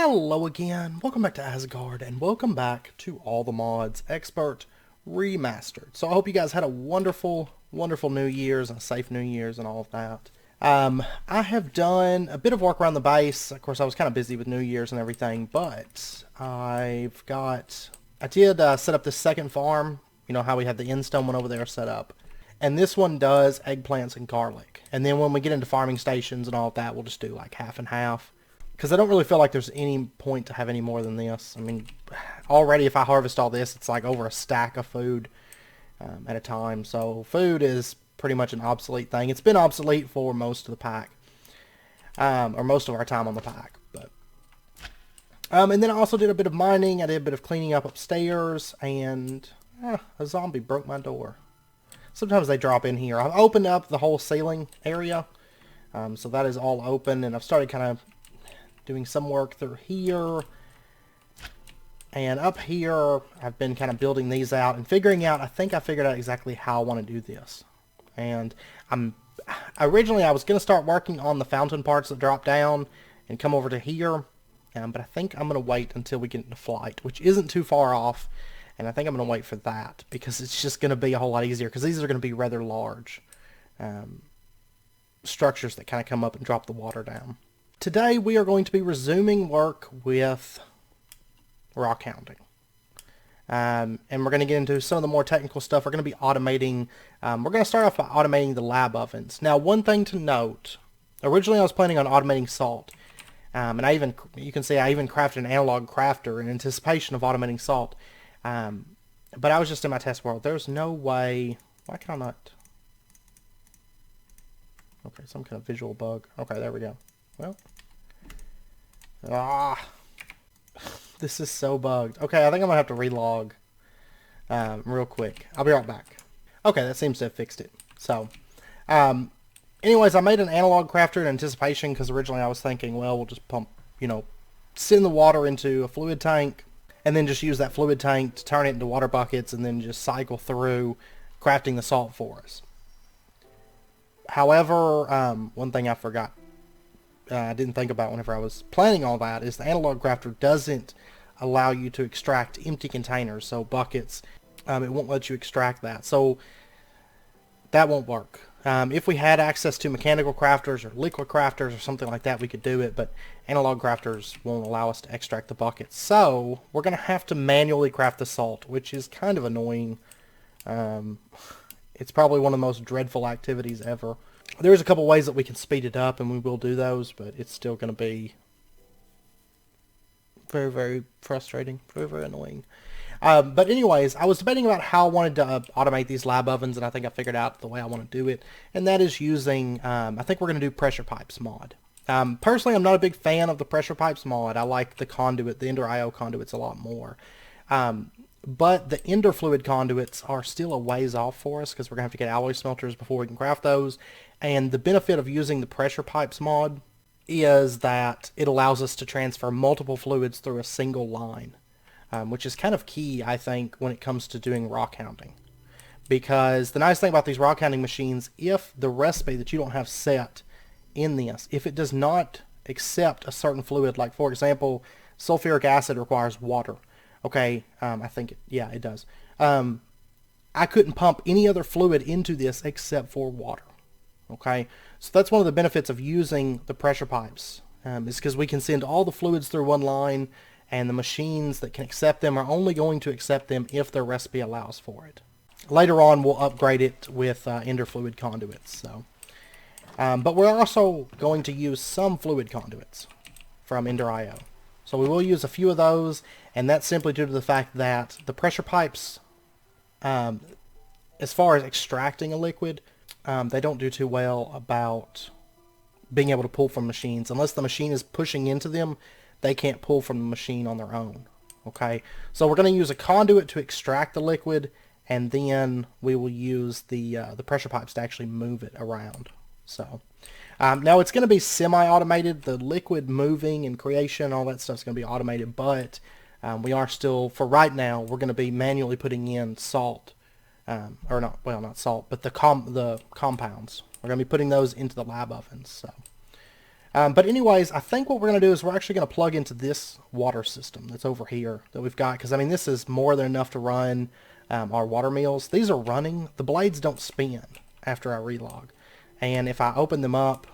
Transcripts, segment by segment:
Hello again, welcome back to Asgard, and welcome back to All the Mods Expert Remastered. So I hope you guys had a wonderful New Year's, and a safe New Year's and all of that. I have done a bit of work around the base. Of course, I was kind of busy with New Year's and everything, but I did set up this second farm. You know how we have the endstone one over there set up. And this one does eggplants and garlic. And then when we get into farming stations and all of that, we'll just do like half and half. Because I don't really feel like there's any point to have any more than this. I mean, already if I harvest all this, it's like over a stack of food at a time. So food is pretty much an obsolete thing. It's been obsolete for most of the pack. Or most of our time on the pack. And then I also did a bit of mining. I did a bit of cleaning up upstairs. And a zombie broke my door. Sometimes they drop in here. I've opened up the whole ceiling area. So that is all open. And I've started kind of doing some work through here. And up here, I've been kind of building these out and figuring out, I think I figured out exactly how I want to do this. And originally I was going to start working on the fountain parts that drop down and come over to here. But I think I'm going to wait until we get into flight, which isn't too far off. And I think I'm going to wait for that because it's just going to be a whole lot easier because these are going to be rather large structures that kind of come up and drop the water down. Today we are going to be resuming work with rockhounding. And we're going to get into some of the more technical stuff. We're going to be automating, we're going to start off by automating the lab ovens. Now one thing to note, originally I was planning on automating salt. And you can see I even crafted an analog crafter in anticipation of automating salt. But I was just in my test world. There's no way, why can I not? Okay, some kind of visual bug. Okay, there we go. Well, this is so bugged. Okay, I think I'm gonna have to relog real quick. I'll be right back. Okay, that seems to have fixed it. So, anyways, I made an analog crafter in anticipation because originally I was thinking, well, we'll just pump, send the water into a fluid tank and then just use that fluid tank to turn it into water buckets and then just cycle through crafting the salt for us. However, one thing I forgot, I didn't think about whenever I was planning all that, is the analog crafter doesn't allow you to extract empty containers, so buckets. It won't let you extract that, so that won't work. If we had access to mechanical crafters or liquid crafters or something like that, we could do it, but analog crafters won't allow us to extract the buckets. So we're going to have to manually craft the salt, which is kind of annoying. It's probably one of the most dreadful activities ever. There's a couple ways that we can speed it up, and we will do those, but it's still going to be very, very frustrating, very, very annoying. But anyways, I was debating about how I wanted to automate these lab ovens, and I think I figured out the way I want to do it, and that is using, I think we're going to do pressure pipes mod. Personally, I'm not a big fan of the pressure pipes mod. I like the conduit, the Ender IO conduits a lot more. But the Ender fluid conduits are still a ways off for us because we're going to have to get alloy smelters before we can craft those. And the benefit of using the pressure pipes mod is that it allows us to transfer multiple fluids through a single line, which is kind of key, I think, when it comes to doing rockhounding. Because the nice thing about these rockhounding machines, if the recipe that you don't have set in this, if it does not accept a certain fluid, like for example, sulfuric acid requires water. Okay, I think, it does. I couldn't pump any other fluid into this except for water. Okay, so that's one of the benefits of using the pressure pipes, is because we can send all the fluids through one line, and the machines that can accept them are only going to accept them if their recipe allows for it. Later on, we'll upgrade it with Ender fluid conduits. So, but we're also going to use some fluid conduits from Ender IO. So we will use a few of those, and that's simply due to the fact that the pressure pipes, as far as extracting a liquid, they don't do too well about being able to pull from machines. Unless the machine is pushing into them, they can't pull from the machine on their own. Okay, so we're going to use a conduit to extract the liquid, and then we will use the pressure pipes to actually move it around. So now it's going to be semi-automated. The liquid moving and creation, all that stuff is going to be automated, but we are still, for right now, we're going to be manually putting in salt. Or not, well, not salt, but the compounds. We're going to be putting those into the lab ovens. So But anyways, I think what we're going to do is we're actually going to plug into this water system that's over here that we've got. Because, I mean, this is more than enough to run our water mills. These are running. The blades don't spin after I relog. And if I open them up,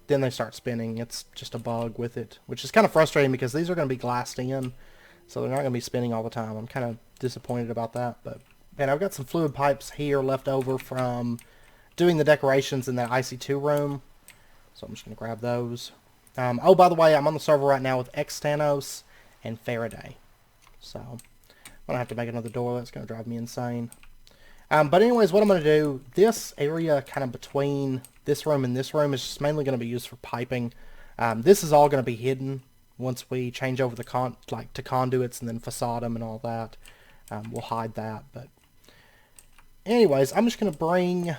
then they start spinning. It's just a bug with it, which is kind of frustrating because these are going to be glassed in. So they're not going to be spinning all the time. I'm kind of disappointed about that. But, man, I've got some fluid pipes here left over from doing the decorations in that IC2 room. So I'm just going to grab those. Oh, by the way, I'm on the server right now with Xtanos and Faraday. So I'm going to have to make another door. That's going to drive me insane. But anyways, what I'm going to do, this area kind of between this room and this room is just mainly going to be used for piping. This is all going to be hidden once we change over the to conduits and then facade them and all that. We'll hide that. But anyways, I'm just going to bring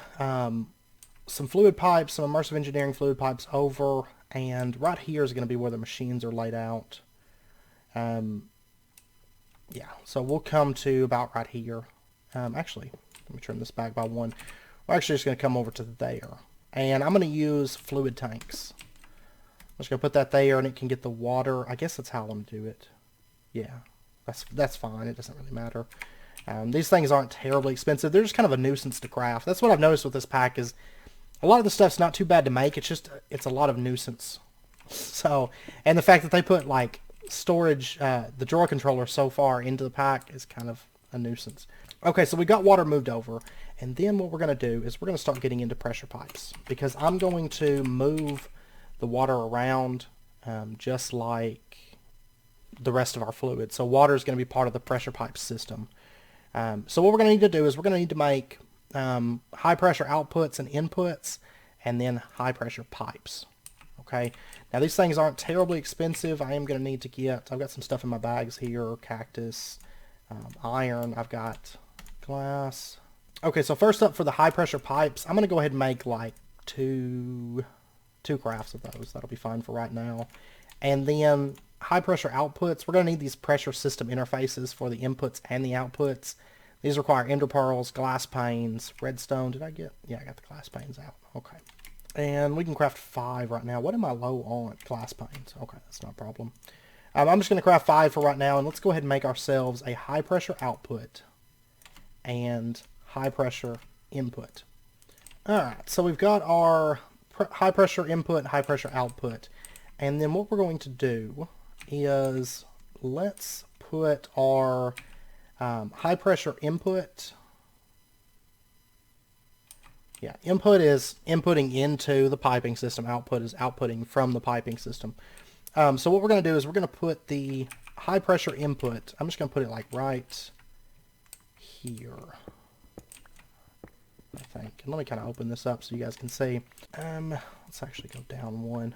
some fluid pipes, some immersive engineering fluid pipes over, and right here is going to be where the machines are laid out. Yeah, so we'll come to about right here. Actually, let me turn this back by one. We're actually just going to come over to there, and I'm going to use fluid tanks. I'm just going to put that there, and it can get the water. I guess that's how I'm going to do it. Yeah, that's fine. It doesn't really matter. These things aren't terribly expensive. They're just kind of a nuisance to craft. That's what I've noticed with this pack is a lot of the stuff's not too bad to make. It's a lot of nuisance. So, and the fact that they put like storage, the drawer controller so far into the pack is kind of a nuisance. Okay, so we got water moved over, and then what we're going to do is we're going to start getting into pressure pipes because I'm going to move the water around just like the rest of our fluid. So water is going to be part of the pressure pipe system. So what we're going to need to do is we're going to need to make high pressure outputs and inputs, and then high pressure pipes. Okay, now these things aren't terribly expensive. I am going to need to get, I've got some stuff in my bags here, cactus, iron, I've got glass. Okay, so first up for the high pressure pipes, I'm going to go ahead and make like two crafts of those. That'll be fine for right now. And then high pressure outputs, we're going to need these pressure system interfaces for the inputs and the outputs. These require ender pearls, glass panes, redstone. Did I get? Yeah, I got the glass panes out. Okay. And we can craft 5 right now. What am I low on? Glass panes. Okay, that's not a problem. I'm just going to craft 5 for right now, and let's go ahead and make ourselves a high pressure output and high pressure input. Alright, so we've got our high pressure input, high pressure output. And then what we're going to do is let's put our high pressure input. Yeah, input is inputting into the piping system. Output is outputting from the piping system. So what we're going to do is we're going to put the high pressure input. I'm just going to put it like right here, I think. And let me kind of open this up so you guys can see. Let's actually go down one.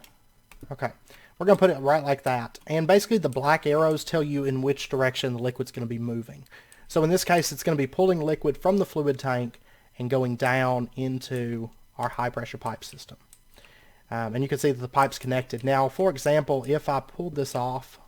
Okay, we're going to put it right like that. And basically the black arrows tell you in which direction the liquid's going to be moving. So in this case, it's going to be pulling liquid from the fluid tank and going down into our high pressure pipe system. And you can see that the pipe's connected. Now, for example, if I pulled this off,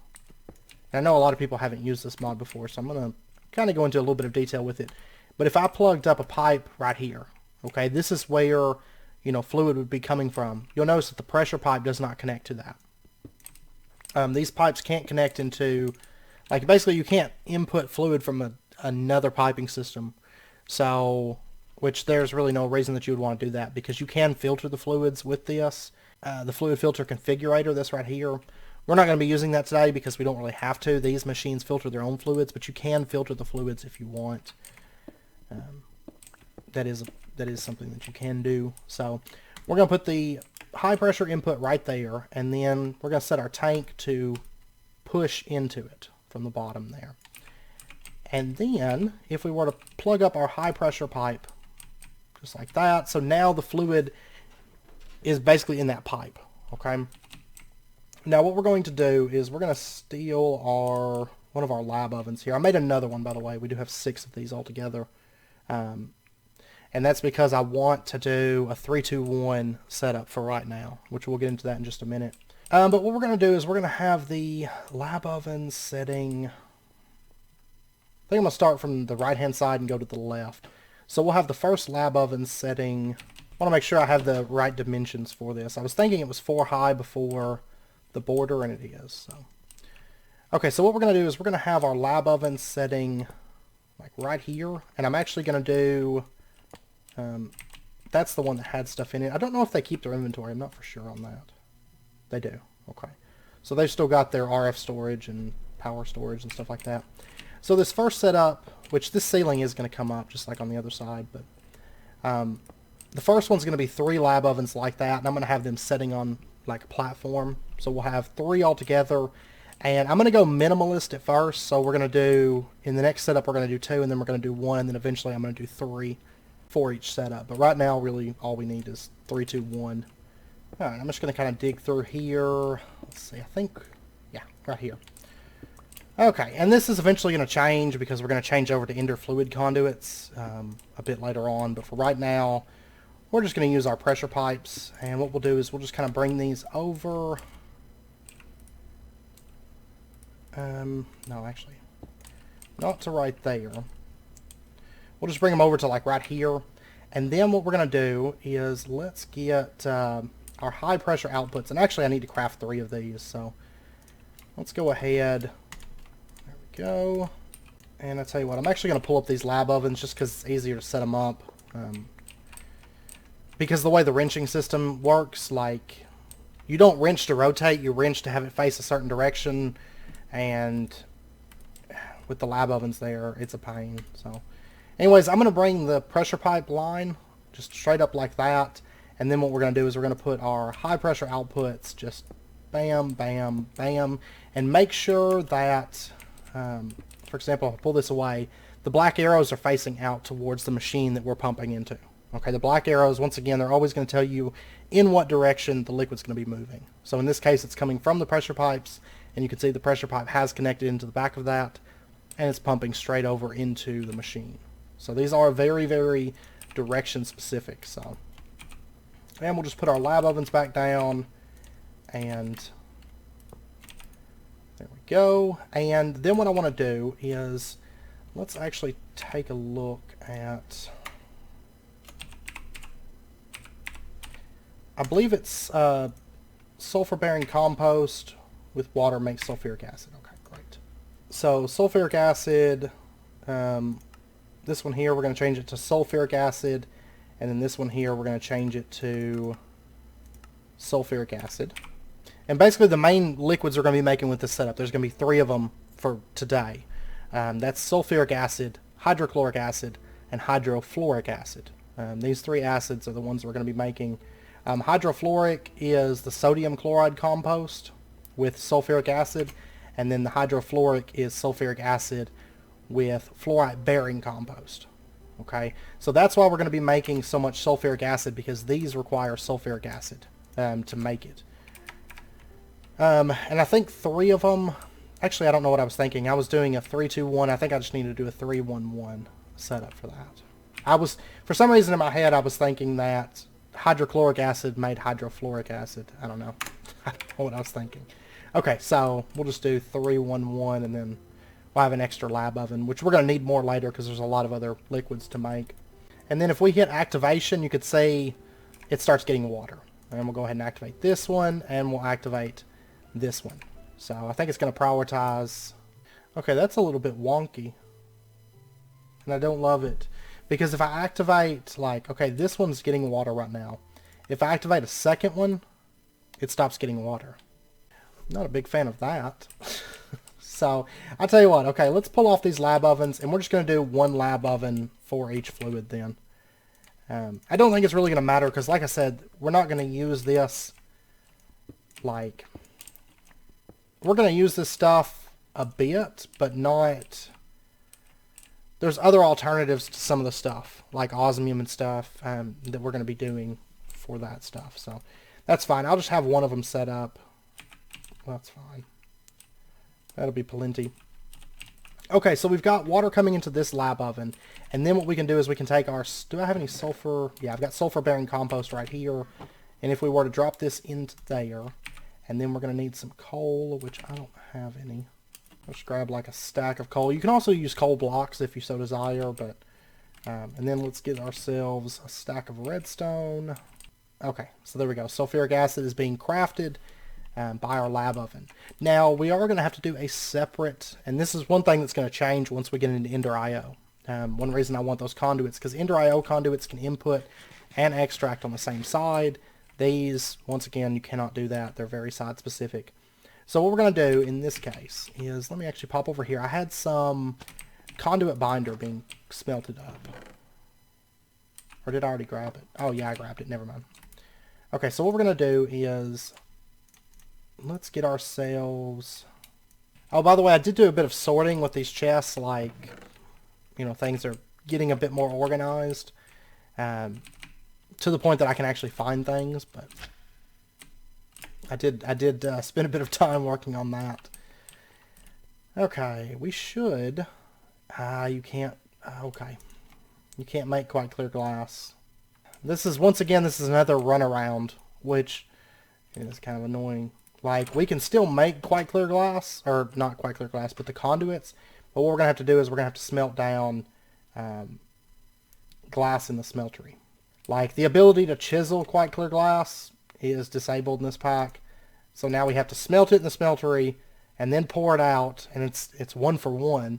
and I know a lot of people haven't used this mod before, so I'm going to kind of go into a little bit of detail with it. But if I plugged up a pipe right here, okay, this is where, you know, fluid would be coming from. You'll notice that the pressure pipe does not connect to that. These pipes can't connect into, like, basically you can't input fluid from another piping system. So, which there's really no reason that you would want to do that, because you can filter the fluids with this. The fluid filter configurator, this right here. We're not going to be using that today because we don't really have to. These machines filter their own fluids, but you can filter the fluids if you want. That is something that you can do. So we're going to put the high pressure input right there, and then we're going to set our tank to push into it from the bottom there. And then if we were to plug up our high pressure pipe just like that, so now the fluid is basically in that pipe. Okay, now what we're going to do is we're going to steal one of our lab ovens here. I made another one, by the way. We do have 6 of these altogether. And that's because I want to do a 3-2-1 setup for right now, which we'll get into that in just a minute. But what we're going to do is we're going to have the lab oven setting. I think I'm going to start from the right hand side and go to the left. So we'll have the first lab oven setting want to make sure I have the right dimensions for this. I was thinking it was 4 high before the border, and it is. So, okay, so what we're going to do is we're going to have our lab oven setting like right here, and I'm actually going to do, that's the one that had stuff in it. I don't know if they keep their inventory. I'm not for sure on that. They do. Okay. So they've still got their RF storage and power storage and stuff like that. So this first setup, which this ceiling is going to come up just like on the other side, but the first one's going to be 3 lab ovens like that, and I'm going to have them setting on like a platform. So we'll have 3 altogether, and I'm going to go minimalist at first. So we're going to do, in the next setup, we're going to do 2, and then we're going to do 1, and then eventually I'm going to do 3 for each setup. But right now, really, all we need is 3, 2, 1. All right, I'm just going to kind of dig through here. Let's see, I think, yeah, right here. Okay, and this is eventually going to change because we're going to change over to ender fluid conduits a bit later on. But for right now, we're just going to use our pressure pipes. And what we'll do is we'll just kind of bring these over. No, actually, not to right there. We'll just bring them over to like right here. And then what we're going to do is let's get our high pressure outputs. And actually, I need to craft 3 of these. So let's go ahead. There we go. And I tell you what, I'm actually going to pull up these lab ovens just because it's easier to set them up. Because the way the wrenching system works, like, you don't wrench to rotate, you wrench to have it face a certain direction. And with the lab ovens there, it's a pain. So anyways, I'm going to bring the pressure pipe line just straight up like that. And then what we're going to do is we're going to put our high pressure outputs just bam, bam, bam. And make sure that, for example, I'll pull this away. The black arrows are facing out towards the machine that we're pumping into. Okay, the black arrows, once again, they're always going to tell you in what direction the liquid's going to be moving. So in this case, it's coming from the pressure pipes. And you can see the pressure pipe has connected into the back of that. And it's pumping straight over into the machine. So these are very, very direction specific. So, and we'll just put our lab ovens back down, and there we go. And then what I want to do is, let's actually take a look at, I believe it's sulfur-bearing compost with water makes sulfuric acid. Okay, great. So sulfuric acid, this one here, we're going to change it to sulfuric acid. And then this one here, we're going to change it to sulfuric acid. And basically the main liquids we're going to be making with this setup, there's going to be 3 of them for today. That's sulfuric acid, hydrochloric acid, and hydrofluoric acid. These 3 acids are the ones we're going to be making. Hydrofluoric is the sodium chloride compost with sulfuric acid. And then the hydrofluoric is sulfuric acid with fluorite-bearing compost. Okay, so that's why we're going to be making so much sulfuric acid, because these require sulfuric acid to make it. And I think 3 of them, actually I don't know what I was thinking. I was doing a 3-2-1. I think I just need to do a 3-1-1 setup for that. For some reason in my head, I was thinking that hydrochloric acid made hydrofluoric acid. I don't know. I don't know what I was thinking. Okay, so we'll just do 3-1-1, and then we'll have an extra lab oven, which we're going to need more later because there's a lot of other liquids to make. And then if we hit activation, you could see it starts getting water. And we'll go ahead and activate this one, and we'll activate this one. So I think it's going to prioritize. Okay, that's a little bit wonky. And I don't love it. Because if I activate, like, okay, this one's getting water right now. If I activate a second one, it stops getting water. Not a big fan of that. So, I'll tell you what, okay, let's pull off these lab ovens, and we're just going to do 1 lab oven for each fluid then. I don't think it's really going to matter, because like I said, we're not going to use this, like, we're going to use this stuff a bit, but not, there's other alternatives to some of the stuff, like osmium and stuff, that we're going to be doing for that stuff. So, that's fine. I'll just have 1 of them set up. That's fine. That'll be plenty. Okay, so we've got water coming into this lab oven. And then what we can do is we can take our... Do I have any sulfur? Yeah, I've got sulfur-bearing compost right here. And if we were to drop this into there, and then we're going to need some coal, which I don't have any. Let's grab like a stack of coal. You can also use coal blocks if you so desire, but And then let's get ourselves a stack of redstone. Okay, so there we go. Sulfuric acid is being crafted by our lab oven. Now, we are going to have to do a separate, and this is one thing that's going to change once we get into Ender IO. One reason I want those conduits, because Ender IO conduits can input and extract on the same side. These, once again, you cannot do that. They're very side specific. So what we're going to do in this case is, let me actually pop over here. I had some conduit binder being smelted up. Or did I already grab it? Oh yeah, I grabbed it. Never mind. Okay, so what we're going to do is, let's get ourselves... Oh, by the way, I did do a bit of sorting with these chests, like, you know, things are getting a bit more organized. To the point that I can actually find things, but I did spend a bit of time working on that. Okay, we should... you can't... okay. You can't make quite clear glass. This is, once again, this is another runaround, which is kind of annoying. Like, we can still make quite clear glass, or not quite clear glass, but the conduits, but what we're going to have to do is we're going to have to smelt down glass in the smeltery. Like, the ability to chisel quite clear glass is disabled in this pack, so now we have to smelt it in the smeltery, and then pour it out, and it's 1-for-1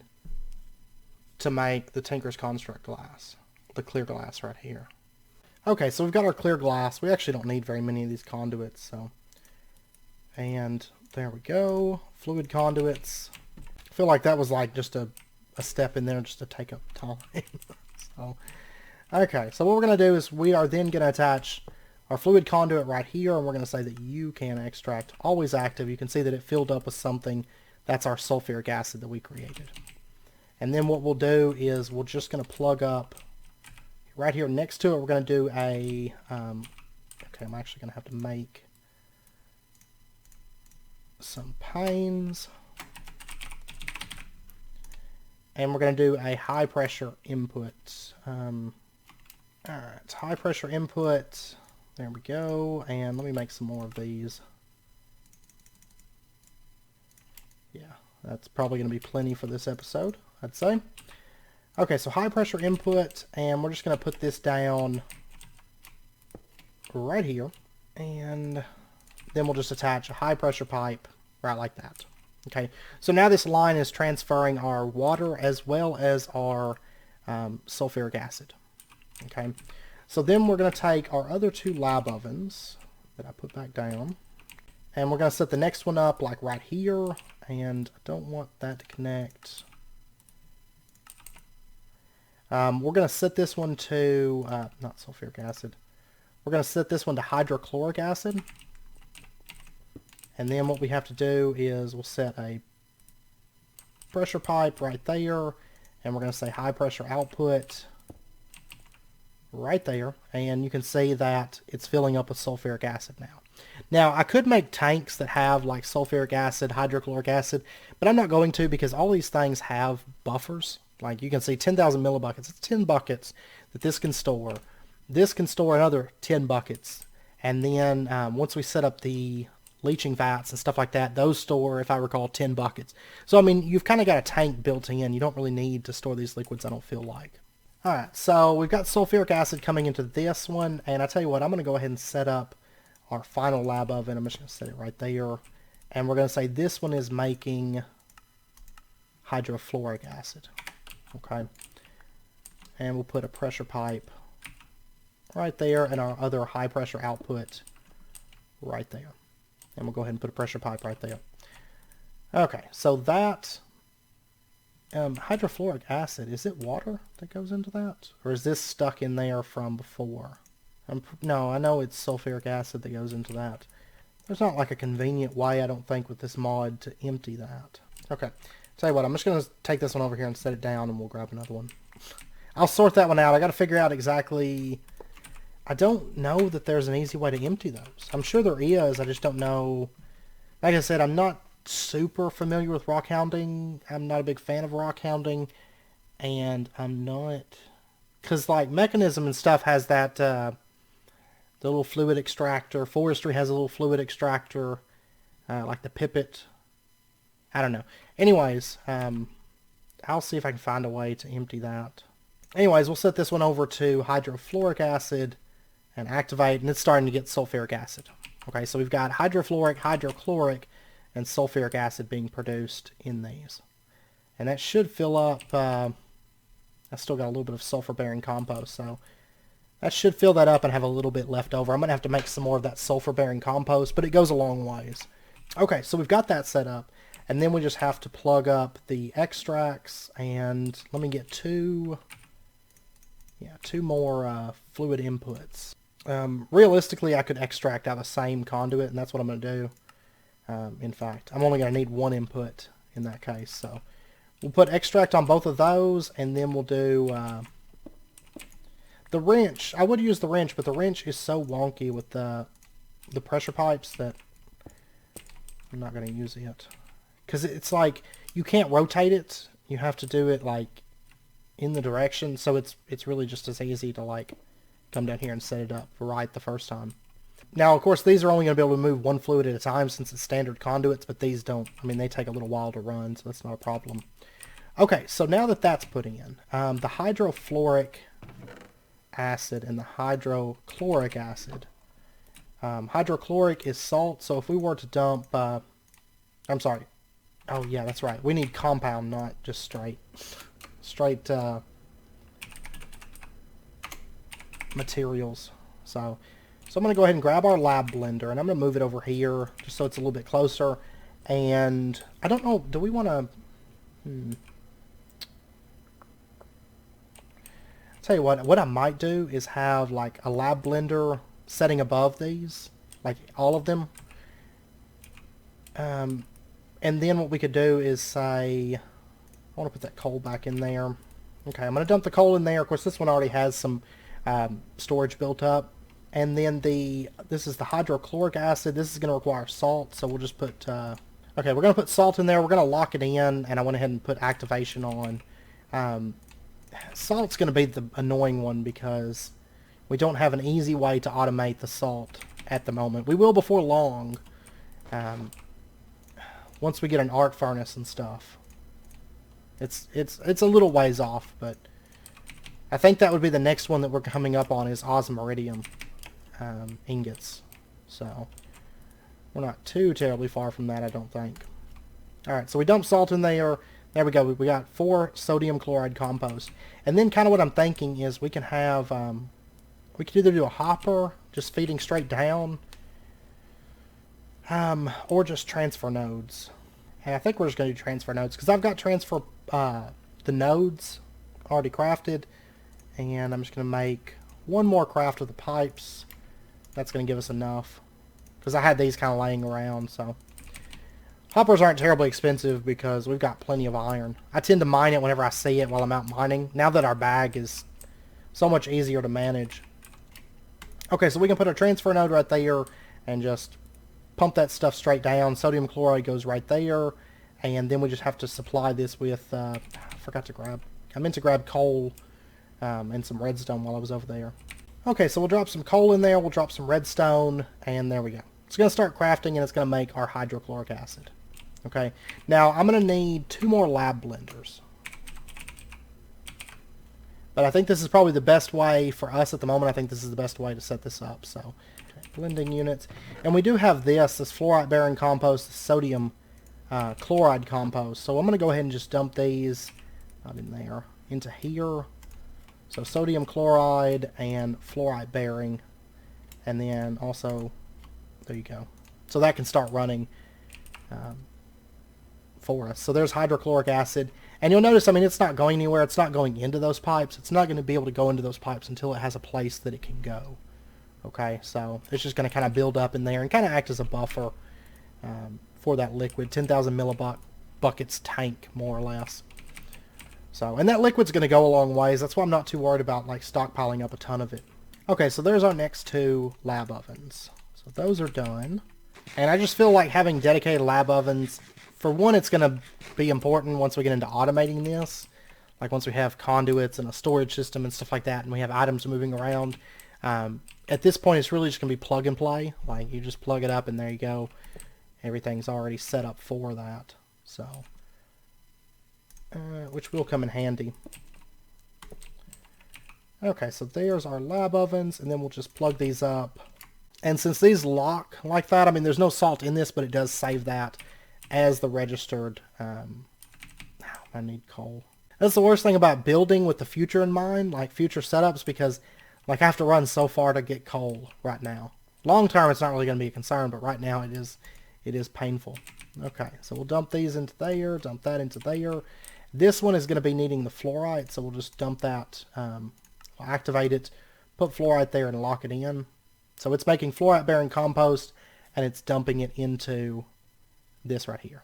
to make the Tinker's Construct glass, the clear glass right here. Okay, so we've got our clear glass. We actually don't need very many of these conduits, so... And there we go. Fluid conduits. I feel like that was like just a step in there just to take up time. So, okay, so what we're going to do is we are then going to attach our fluid conduit right here, and we're going to say that you can extract, always active. You can see that it filled up with something. That's our sulfuric acid that we created. And then what we'll do is we're just going to plug up right here next to it. We're going to do a, okay, I'm actually going to have to make some panes. And we're going to do a high pressure input. Alright, high pressure input. There we go. And let me make some more of these. Yeah, that's probably going to be plenty for this episode, I'd say. Okay, so high pressure input, and we're just going to put this down right here. And then we'll just attach a high pressure pipe right like that. Okay, so now this line is transferring our water as well as our sulfuric acid. Okay, so then we're going to take our other two lab ovens that I put back down, and we're going to set the next one up like right here, and I don't want that to connect. We're going to set this one to, not sulfuric acid, we're going to set this one to hydrochloric acid. And then what we have to do is we'll set a pressure pipe right there, and we're going to say high pressure output right there, and you can see that it's filling up with sulfuric acid now. Now, I could make tanks that have like sulfuric acid, hydrochloric acid, but I'm not going to because all these things have buffers. Like you can see 10,000 millibuckets. It's 10 buckets that this can store. This can store another 10 buckets. And then once we set up the leaching vats and stuff like that, those store, if I recall, 10 buckets. So, I mean, you've kind of got a tank built in. You don't really need to store these liquids, I don't feel like. Alright, so we've got sulfuric acid coming into this one, and I tell you what, I'm going to go ahead and set up our final lab oven. I'm just going to set it right there, and we're going to say this one is making hydrofluoric acid. Okay, and we'll put a pressure pipe right there, and our other high pressure output right there. And we'll go ahead and put a pressure pipe right there. Okay, so that hydrofluoric acid, is it water that goes into that? Or is this stuck in there from before? No, I know it's sulfuric acid that goes into that. There's not like a convenient way, I don't think, with this mod to empty that. Okay, tell you what, I'm just going to take this one over here and set it down, and we'll grab another one. I'll sort that one out. I got to figure out exactly... I don't know that there's an easy way to empty those. I'm sure there is, I just don't know. Like I said, I'm not super familiar with rockhounding. I'm not a big fan of rockhounding, and I'm not... Because, like, Mechanism and stuff has that, the little fluid extractor. Forestry has a little fluid extractor, like the pipet. I don't know. Anyways, I'll see if I can find a way to empty that. Anyways, we'll set this one over to hydrofluoric acid and activate, and it's starting to get sulfuric acid. Okay, so we've got hydrofluoric, hydrochloric, and sulfuric acid being produced in these. And that should fill up, I still got a little bit of sulfur-bearing compost, so that should fill that up and have a little bit left over. I'm going to have to make some more of that sulfur-bearing compost, but it goes a long ways. Okay, so we've got that set up, and then we just have to plug up the extracts, and let me get two more fluid inputs. Realistically, I could extract out the same conduit, and that's what I'm going to do. In fact, I'm only going to need one input in that case, so we'll put extract on both of those, and then we'll do the wrench. I would use the wrench, but the wrench is so wonky with the pressure pipes that I'm not going to use it. Because it's like, you can't rotate it. You have to do it, like, in the direction, so it's really just as easy to, like, come down here and set it up right the first time. Now, of course, these are only going to be able to move one fluid at a time since it's standard conduits, but these don't. I mean, they take a little while to run, so that's not a problem. Okay, so now that that's putting in, the hydrofluoric acid and the hydrochloric acid. Hydrochloric is salt, so if we were to dump... I'm sorry. Oh, yeah, that's right. We need compound, not just straight materials. So I'm going to go ahead and grab our lab blender, and I'm going to move it over here just so it's a little bit closer. And I don't know, do we want to... Tell you what I might do is have like a lab blender setting above these, like all of them. And then what we could do is say, I want to put that coal back in there. Okay, I'm going to dump the coal in there. Of course, this one already has some storage built up. And then this is the hydrochloric acid. This is going to require salt, so we'll just put... okay, we're going to put salt in there. We're going to lock it in, and I went ahead and put activation on. Salt's going to be the annoying one because we don't have an easy way to automate the salt at the moment. We will before long, once we get an arc furnace and stuff. It's a little ways off, but I think that would be the next one that we're coming up on is osmiridium ingots. So we're not too terribly far from that, I don't think. Alright, so we dump salt in there. There we go. We got 4 sodium chloride compost. And then kind of what I'm thinking is we can have, we could either do a hopper, just feeding straight down, or just transfer nodes. And I think we're just going to do transfer nodes, because I've got transfer, the nodes already crafted, and I'm just going to make one more craft of the pipes. That's going to give us enough, because I had these kind of laying around, so... Hoppers aren't terribly expensive because we've got plenty of iron. I tend to mine it whenever I see it while I'm out mining, now that our bag is so much easier to manage. Okay, so we can put a transfer node right there and just pump that stuff straight down. Sodium chloride goes right there, and then we just have to supply this with, I meant to grab coal and some redstone while I was over there. Okay, so we'll drop some coal in there, we'll drop some redstone, and there we go. It's going to start crafting, and it's going to make our hydrochloric acid. Okay, now I'm going to need 2 more lab blenders. But I think this is probably the best way for us at the moment. I think this is the best way to set this up. So, okay, blending units. And we do have this fluorite-bearing compost, this sodium chloride compost. So I'm going to go ahead and just dump these, not in there, into here. So sodium chloride and fluorite-bearing. And then also, there you go. So that can start running for us. So there's hydrochloric acid. And you'll notice, I mean, it's not going anywhere. It's not going into those pipes. It's not going to be able to go into those pipes until it has a place that it can go. Okay, so it's just going to kind of build up in there and kind of act as a buffer for that liquid. 10,000 millibuckets tank, more or less. So, and that liquid's going to go a long ways. That's why I'm not too worried about, like, stockpiling up a ton of it. Okay, so there's our next 2 lab ovens. So those are done. And I just feel like having dedicated lab ovens, for one, it's going to be important once we get into automating this. Like once we have conduits and a storage system and stuff like that, and we have items moving around. At this point, it's really just going to be plug and play. Like you just plug it up and there you go. Everything's already set up for that. So, which will come in handy. Okay, so there's our lab ovens, and then we'll just plug these up. And since these lock like that, I mean, there's no salt in this, but it does save that as the registered. I need coal. That's the worst thing about building with the future in mind, like future setups, because like I have to run so far to get coal right now. Long term, it's not really going to be a concern, but right now it is painful. Okay, so we'll dump these into there, dump that into there. This one is going to be needing the fluorite, so we'll just dump that, activate it, put fluorite there and lock it in. So it's making fluorite-bearing compost, and it's dumping it into this right here.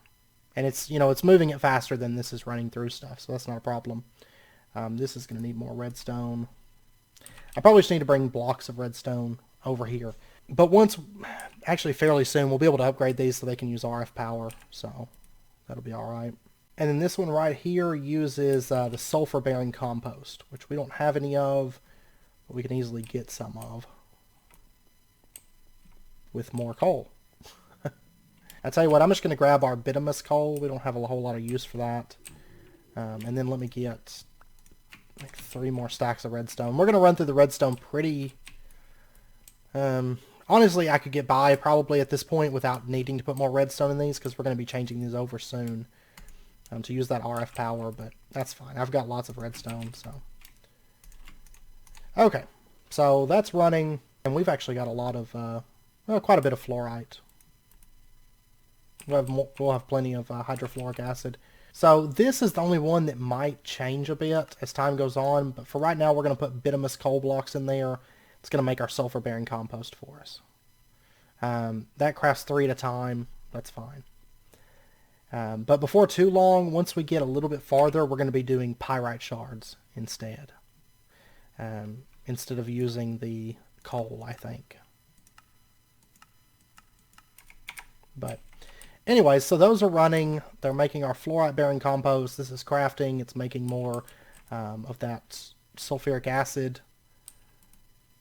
And it's, you know, it's moving it faster than this is running through stuff, so that's not a problem. This is going to need more redstone. I probably just need to bring blocks of redstone over here. But actually fairly soon, we'll be able to upgrade these so they can use RF power, so that'll be alright. And then this one right here uses the sulfur-bearing compost, which we don't have any of, but we can easily get some of with more coal. I tell you what, I'm just going to grab our bituminous coal. We don't have a whole lot of use for that. And then let me get like 3 more stacks of redstone. We're going to run through the redstone pretty... honestly, I could get by probably at this point without needing to put more redstone in these, because we're going to be changing these over soon to use that RF power, but that's fine. I've got lots of redstone, so... Okay, so that's running, and we've actually got a lot of, quite a bit of fluorite. We'll have plenty of hydrofluoric acid. So this is the only one that might change a bit as time goes on, but for right now we're going to put bituminous coal blocks in there. It's going to make our sulfur-bearing compost for us. That crafts 3 at a time. That's fine. But before too long, once we get a little bit farther, we're going to be doing pyrite shards instead. Instead of using the coal, I think. But anyways, so those are running. They're making our fluorite-bearing compost. This is crafting. It's making more of that sulfuric acid.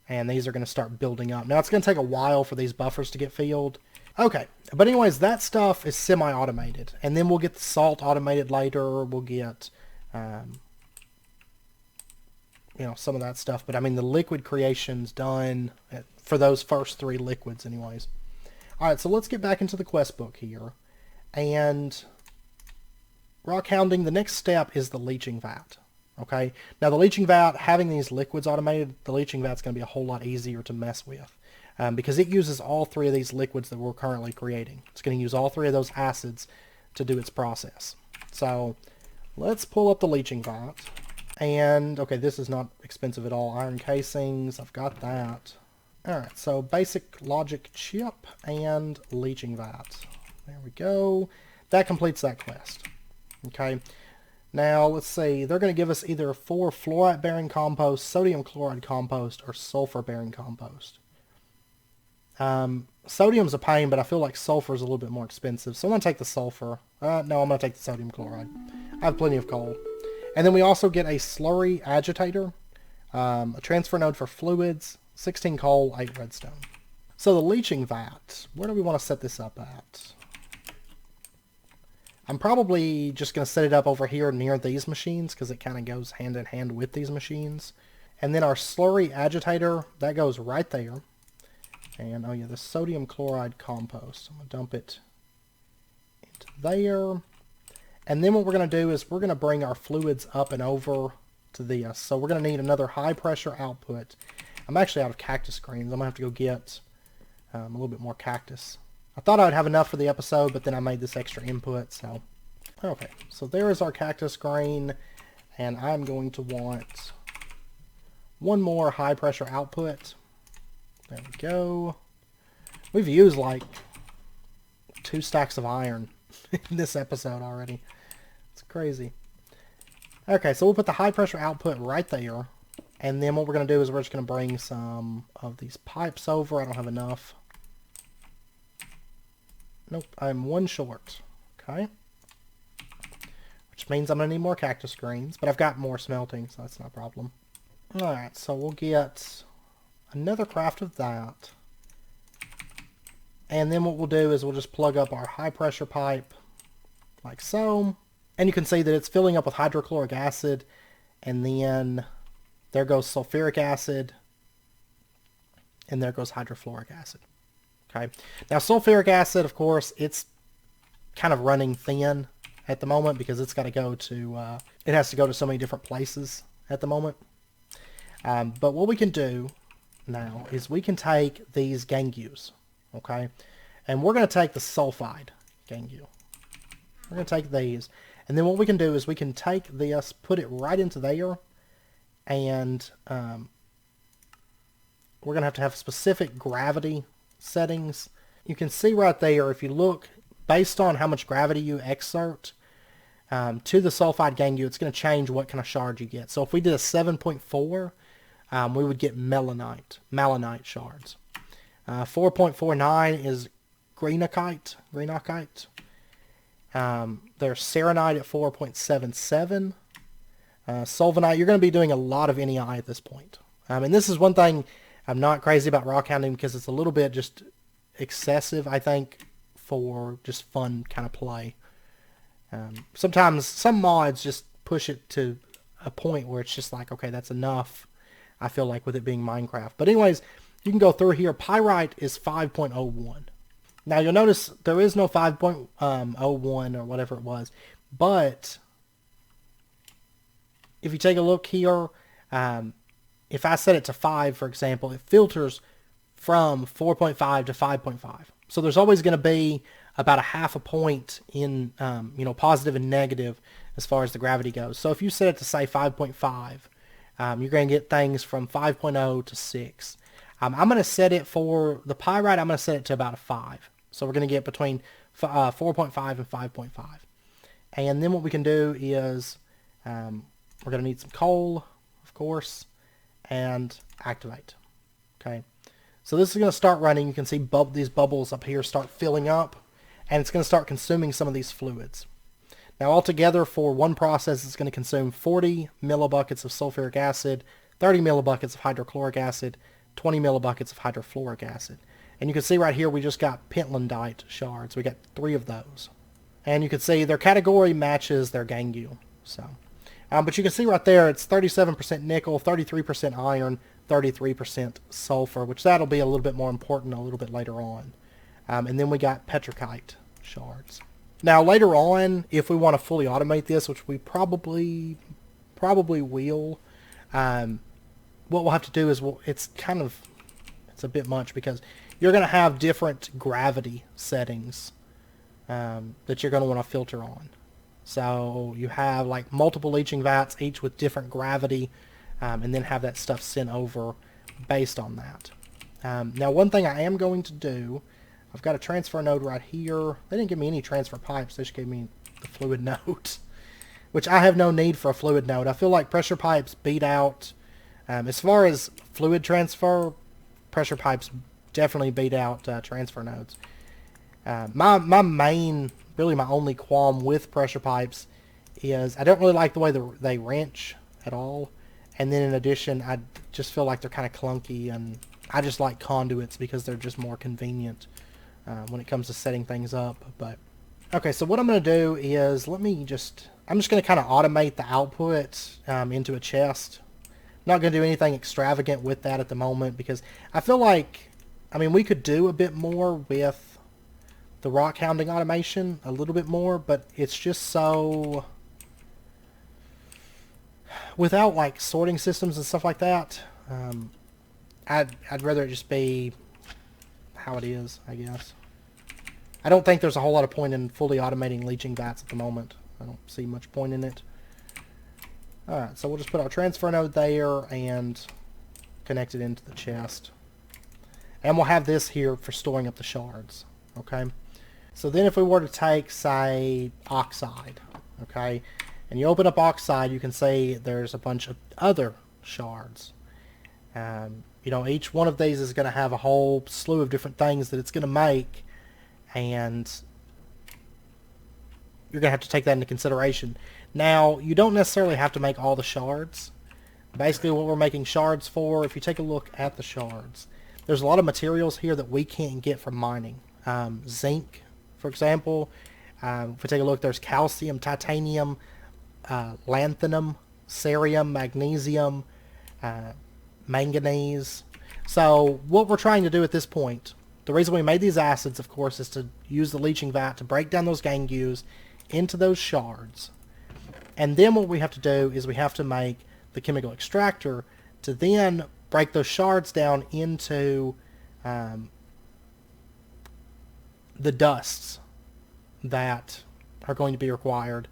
And these are going to start building up. Now, it's going to take a while for these buffers to get filled. Okay, but anyways, that stuff is semi-automated. And then we'll get the salt automated later. We'll get, you know, some of that stuff. But, I mean, the liquid creation's done for those first 3 liquids anyways. Alright, so let's get back into the quest book here. And Rockhounding, the next step is the leaching vat. Okay, now the leaching vat, having these liquids automated, the leaching vat's going to be a whole lot easier to mess with. Because it uses all 3 of these liquids that we're currently creating. It's going to use all 3 of those acids to do its process. So, let's pull up the leaching vat. And, okay, this is not expensive at all. Iron casings, I've got that. Alright, so basic logic chip and leaching vat. There we go. That completes that quest. Okay. Now, let's see. They're going to give us either 4 fluorite-bearing compost, sodium chloride compost, or sulfur-bearing compost. Sodium's a pain, but I feel like sulfur is a little bit more expensive. So I'm going to take the sulfur. No, I'm going to take the sodium chloride. I have plenty of coal. And then we also get a slurry agitator, a transfer node for fluids, 16 coal, 8 redstone. So the leaching vat, where do we want to set this up at? I'm probably just going to set it up over here near these machines because it kind of goes hand in hand with these machines. And then our slurry agitator, that goes right there. And, oh yeah, the sodium chloride compost. I'm going to dump it into there. And then what we're going to do is we're going to bring our fluids up and over to this. So we're going to need another high pressure output. I'm actually out of cactus greens. I'm going to have to go get a little bit more cactus. I thought I'd have enough for the episode, but then I made this extra input, so... Okay, so there is our cactus grain, and I'm going to want 1 more high pressure output. There we go. We've used like 2 stacks of iron in this episode already. It's crazy. Okay, so we'll put the high pressure output right there, and then what we're going to do is we're just going to bring some of these pipes over. I don't have enough. Nope, I'm 1 short. Okay. Which means I'm going to need more cactus greens, but I've got more smelting, so that's not a problem. Alright, so we'll get another craft of that. And then what we'll do is we'll just plug up our high pressure pipe, like so. And you can see that it's filling up with hydrochloric acid, and then There goes sulfuric acid. And there goes hydrofluoric acid. Okay. Now, sulfuric acid, of course, it's kind of running thin at the moment because it's got to go to, it has to go to so many different places at the moment. But what we can do now is we can take these gangues, okay? And we're going to take the sulfide gangue. We're going to take these. And then what we can do is we can take this, put it right into there, and we're going to have specific gravity settings. You can see right there, if you look, based on how much gravity you exert to the sulfide gangue, it's going to change what kind of shard you get. So if we did a 7.4, we would get melanite shards. 4.49 is greenokite. There's serenite at 4.77. Sulfonite, you're going to be doing a lot of NEI at this point. And this is one thing I'm not crazy about rockhounding because it's a little bit just excessive, I think, for just fun kind of play. Sometimes some mods just push it to a point where it's just like, okay, that's enough, I feel like, with it being Minecraft. But anyways, you can go through here. Pyrite is 5.01. Now you'll notice there is no 5.01 or whatever it was. But if you take a look here, if I set it to 5, for example, it filters from 4.5 to 5.5. So there's always going to be about a half a point in, positive and negative as far as the gravity goes. So if you set it to, say, 5.5, you're going to get things from 5.0 to 6. I'm going to set it for the pyrite, I'm going to set it to about a 5. So we're going to get between 4.5 and 5.5. And then what we can do is we're going to need some coal, of course, and activate. Okay. So this is going to start running. You can see these bubbles up here start filling up, and it's going to start consuming some of these fluids. Now altogether for one process, it's going to consume 40 millibuckets of sulfuric acid, 30 millibuckets of hydrochloric acid, 20 millibuckets of hydrofluoric acid. And you can see right here we just got pentlandite shards. We got 3 of those. And you can see their category matches their gangue. So, but you can see right there it's 37% nickel, 33% iron, 33% sulfur, which that'll be a little bit more important a little bit later on. And then we got petrokite shards. Now later on, if we want to fully automate this, which we probably will, what we'll have to do is it's a bit much because you're going to have different gravity settings that you're going to want to filter on. So you have like multiple leaching vats, each with different gravity, and then have that stuff sent over based on that. Now one thing I am going to do, I've got a transfer node right here. They didn't give me any transfer pipes, they just gave me the fluid node, which I have no need for a fluid node. I feel like pressure pipes beat out, as far as fluid transfer, pressure pipes definitely beat out transfer nodes. My main, really my only qualm with pressure pipes is I don't really like the way they wrench at all. And then in addition, I just feel like they're kind of clunky, and I just like conduits because they're just more convenient when it comes to setting things up. But okay, so what I'm going to do is I'm just going to kind of automate the output into a chest. I'm not going to do anything extravagant with that at the moment because I feel like, we could do a bit more with the rockhounding automation, a little bit more, but it's just so, without like sorting systems and stuff like that, I'd rather it just be how it is, I guess. I don't think there's a whole lot of point in fully automating leaching vats at the moment. I don't see much point in it. Alright, so we'll just put our transfer node there and connect it into the chest. And we'll have this here for storing up the shards. Okay? So then if we were to take, say, oxide, okay, and you open up oxide, you can see there's a bunch of other shards. Each one of these is going to have a whole slew of different things that it's going to make, and you're going to have to take that into consideration. Now, you don't necessarily have to make all the shards. Basically, what we're making shards for, if you take a look at the shards, there's a lot of materials here that we can't get from mining. Zinc, for example. If we take a look, there's calcium, titanium, lanthanum, cerium, magnesium, manganese. So what we're trying to do at this point, the reason we made these acids, of course, is to use the leaching vat to break down those gangues into those shards. And then what we have to do is we have to make the chemical extractor to then break those shards down into the dusts that are going to be required.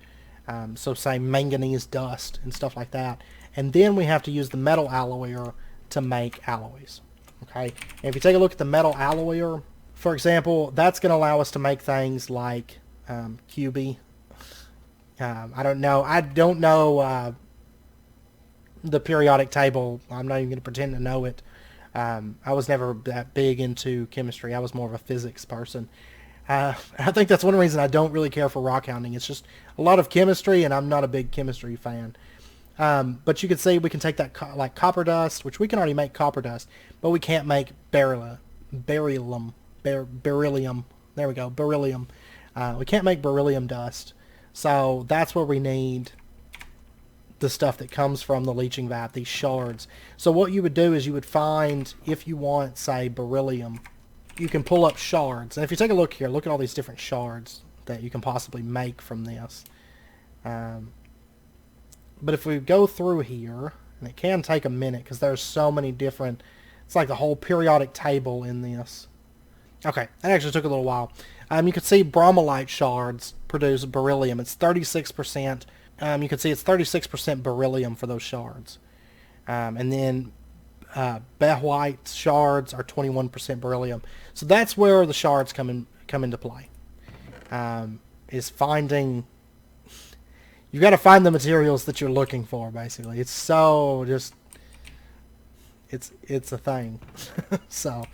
So say manganese dust and stuff like that. And then we have to use the metal alloyer to make alloys. Okay, and if you take a look at the metal alloyer, for example, that's going to allow us to make things like QB. I don't know the periodic table. I'm not even going to pretend to know it. I was never that big into chemistry. I was more of a physics person. I think that's one reason I don't really care for rockhounding. It's just a lot of chemistry, and I'm not a big chemistry fan. But you can see we can take that like copper dust, which we can already make copper dust, but we can't make beryllium. There we go, beryllium. We can't make beryllium dust. So that's where we need the stuff that comes from the leaching vat, these shards. So what you would do is you would find, if you want, say, beryllium, you can pull up shards. And if you take a look here, look at all these different shards that you can possibly make from this. But if we go through here, and it can take a minute because there's so many different, it's like the whole periodic table in this. Okay, that actually took a little while. You can see bromellite shards produce beryllium. It's 36%. You can see it's 36% beryllium for those shards. And then behwite shards are 21% beryllium. So that's where the shards come into play. Is finding... You got to find the materials that you're looking for, basically. It's so just... It's a thing. So...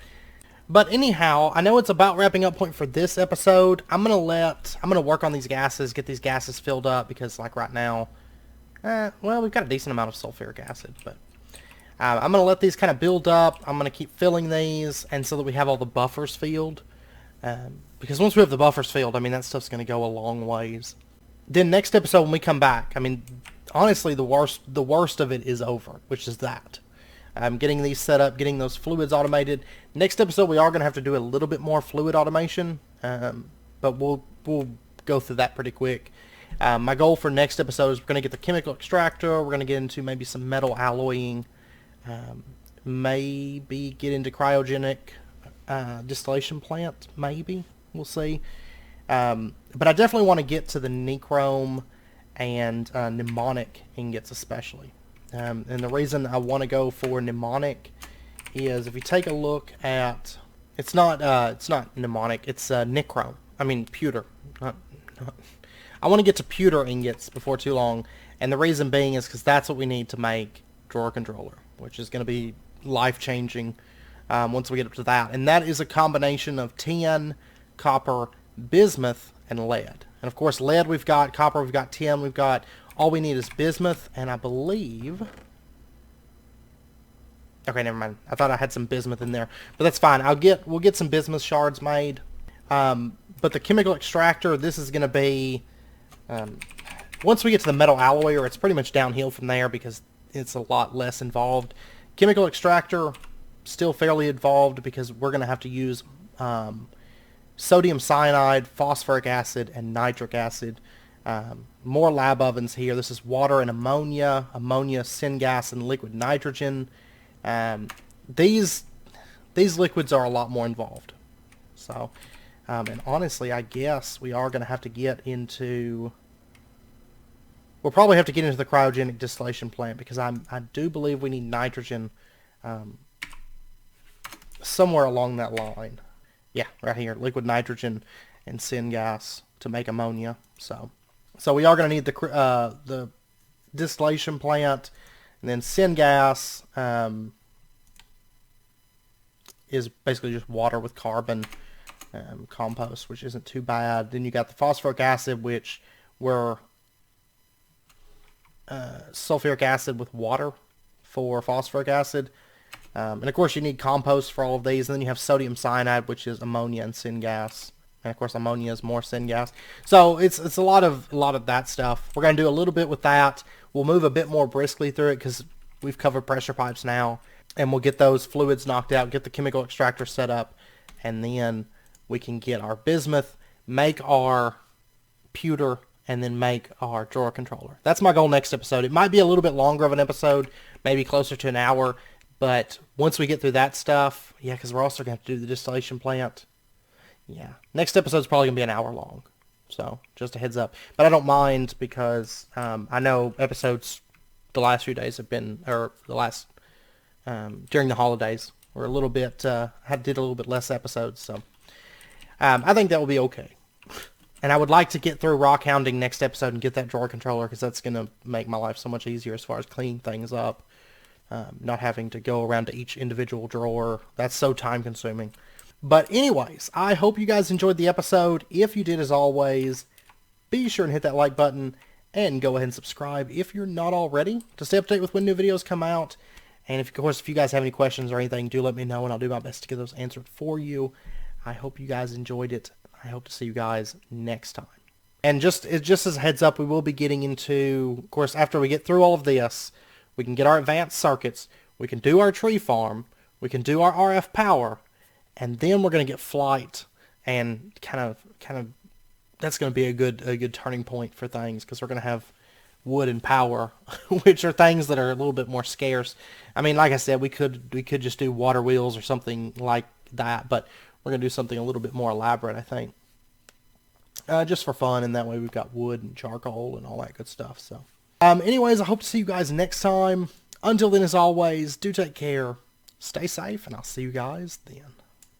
But anyhow, I know it's about wrapping up point for this episode. I'm gonna work on these gases, get these gases filled up, because like right now, well, we've got a decent amount of sulfuric acid, but I'm gonna let these kind of build up. I'm gonna keep filling these, and so that we have all the buffers filled. Because once we have the buffers filled, I mean, that stuff's gonna go a long ways. Then next episode when we come back, I mean, honestly, the worst of it is over, which is that. Getting these set up, getting those fluids automated. Next episode, we are going to have to do a little bit more fluid automation, but we'll go through that pretty quick. My goal for next episode is we're going to get the chemical extractor. We're going to get into maybe some metal alloying, maybe get into cryogenic distillation plant. Maybe we'll see. But I definitely want to get to the nichrome and mnemonic ingots especially. And the reason I want to go for mnemonic is if you take a look at, it's not mnemonic, it's nichrome. I mean pewter. I want to get to pewter ingots before too long, and the reason being is because that's what we need to make drawer controller, which is going to be life changing once we get up to that. And that is a combination of tin, copper, bismuth, and lead. And of course, lead we've got, copper we've got, tin we've got. All we need is bismuth, and I believe... Okay, never mind. I thought I had some bismuth in there, but that's fine. We'll get some bismuth shards made. But the chemical extractor, this is going to be... once we get to the metal alloyer, it's pretty much downhill from there because it's a lot less involved. Chemical extractor, still fairly involved because we're going to have to use sodium cyanide, phosphoric acid, and nitric acid. More lab ovens here. This is water and ammonia, syngas, and liquid nitrogen. These liquids are a lot more involved. So, and honestly, I guess we are going to have to get into... We'll probably have to get into the cryogenic distillation plant because I do believe we need nitrogen somewhere along that line. Yeah, right here. Liquid nitrogen and syngas to make ammonia. So we are going to need the distillation plant, and then syngas is basically just water with carbon compost, which isn't too bad. Then you got the phosphoric acid, which were sulfuric acid with water for phosphoric acid. And of course you need compost for all of these. And then you have sodium cyanide, which is ammonia and syngas. And of course ammonia is more syngas. So it's a lot of that stuff. We're going to do a little bit with that. We'll move a bit more briskly through it because we've covered pressure pipes now, and we'll get those fluids knocked out, get the chemical extractor set up, and then we can get our bismuth, make our pewter, and then make our drawer controller. That's my goal next episode. It might be a little bit longer of an episode, maybe closer to an hour, but once we get through that stuff, yeah, because we're also going to have to do the distillation plant. Yeah, next episode's probably going to be an hour long, so just a heads up. But I don't mind because I know episodes the last few days have been, or the last, during the holidays, were a little bit, did a little bit less episodes, so I think that will be okay. And I would like to get through Rockhounding next episode and get that drawer controller, because that's going to make my life so much easier as far as cleaning things up. Not having to go around to each individual drawer. That's so time consuming. But anyways, I hope you guys enjoyed the episode. If you did, as always, be sure and hit that like button and go ahead and subscribe if you're not already to stay up to date with when new videos come out. And of course, if you guys have any questions or anything, do let me know and I'll do my best to get those answered for you. I hope you guys enjoyed it. I hope to see you guys next time. And just as a heads up, we will be getting into, of course, after we get through all of this, we can get our advanced circuits, we can do our tree farm, we can do our RF power, and then we're going to get flight, and kind of that's going to be a good turning point for things, because we're going to have wood and power, which are things that are a little bit more scarce. I mean, like I said, we could just do water wheels or something like that, but we're going to do something a little bit more elaborate, I think. Just for fun, and that way we've got wood and charcoal and all that good stuff. So, anyways, I hope to see you guys next time. Until then, as always, do take care, stay safe, and I'll see you guys then.